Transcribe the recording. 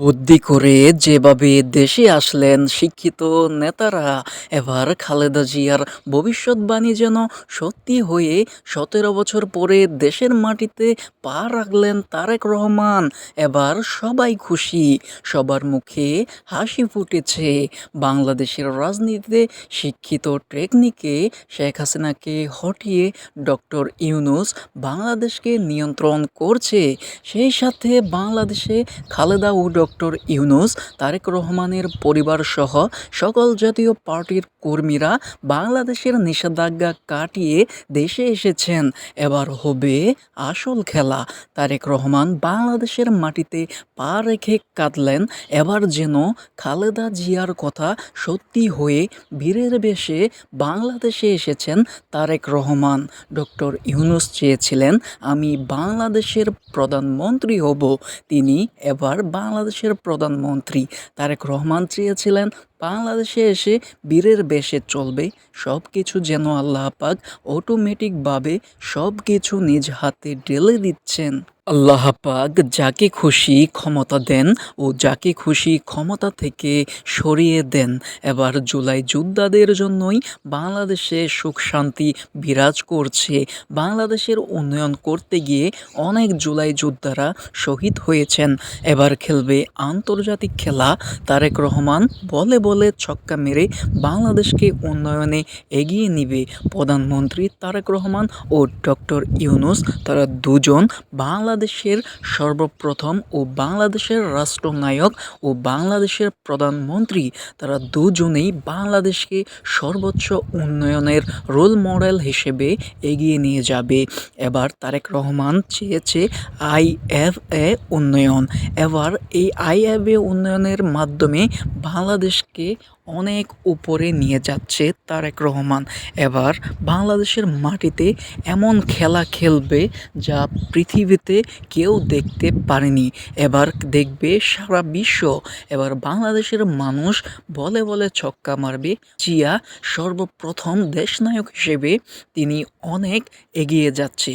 বুদ্ধি করে যেভাবে দেশে আসলেন শিক্ষিত নেতারা, এবার খালেদা জিয়ার ভবিষ্যৎবাণী যেন সত্যি হয়ে ১৭ বছর পরে দেশের মাটিতে পা রাখলেন তারেক রহমান। এবার সবাই খুশি, সবার মুখে হাসি ফুটেছে। বাংলাদেশের রাজনীতিতে শিক্ষিত টেকনিকে শেখ হাসিনাকে হটিয়ে ডক্টর ইউনূস বাংলাদেশকে নিয়ন্ত্রণ করছে। সেই সাথে বাংলাদেশে খালেদা ও ডক্টর ইউনূস, তারেক রহমানের পরিবারসহ সকল জাতীয় পার্টির কর্মীরা বাংলাদেশের নিষেধাজ্ঞা কাটিয়ে দেশে এসেছেন। এবার হবে আসল খেলা। তারেক রহমান বাংলাদেশের মাটিতে পা রেখে কাঁদলেন। এবার যেন খালেদা জিয়ার কথা সত্যি হয়ে বীরের বেশে বাংলাদেশে এসেছেন তারেক রহমান। ডক্টর ইউনূস চেয়েছিলেন আমি বাংলাদেশের প্রধানমন্ত্রী হব, তিনি এবার বাংলাদেশের প্রধানমন্ত্রী। তারেক রহমান চেয়েছিলেন বাংলাদেশে এসে বীরের বেশে চলবে। সব কিছু যেন আল্লাহ পাক অটোমেটিকভাবে সব কিছু নিজ হাতে ঢেলে দিচ্ছেন। আল্লাহ পাক যাকে খুশি ক্ষমতা দেন ও যাকে খুশি ক্ষমতা থেকে সরিয়ে দেন। এবার জুলাই যোদ্ধাদের জন্যই বাংলাদেশে সুখ শান্তি বিরাজ করছে। বাংলাদেশের উন্নয়ন করতে গিয়ে অনেক জুলাই যোদ্ধারা শহীদ হয়েছেন। এবার খেলবে আন্তর্জাতিক খেলা। তারেক রহমান বলে বলে ছক্কা মেরে বাংলাদেশকে উন্নয়নে এগিয়ে নিবে। প্রধানমন্ত্রী তারেক রহমান ও ডক্টর ইউনূস, তারা দুজন বাংলাদেশের সর্বপ্রথম ও বাংলাদেশের রাষ্ট্রনায়ক ও বাংলাদেশের প্রধানমন্ত্রী। তারা দুজনেই বাংলাদেশকে সর্বোচ্চ উন্নয়নের রোল মডেল হিসেবে এগিয়ে নিয়ে যাবে। এবার তারেক রহমান চেয়েছে IFA উন্নয়ন। এবার এই IFA উন্নয়নের মাধ্যমে বাংলাদেশকে অনেক উপরে নিয়ে যাচ্ছে তারেক রহমান। এবার বাংলাদেশের মাটিতে এমন খেলা খেলবে যা পৃথিবীতে কেউ দেখতে পারেনি। এবার দেখবে সারা বিশ্ব। এবার বাংলাদেশের মানুষ বলে বলে ছক্কা মারবে। জিয়া সর্বপ্রথম দেশনায়ক হিসেবে তিনি অনেক এগিয়ে যাচ্ছে।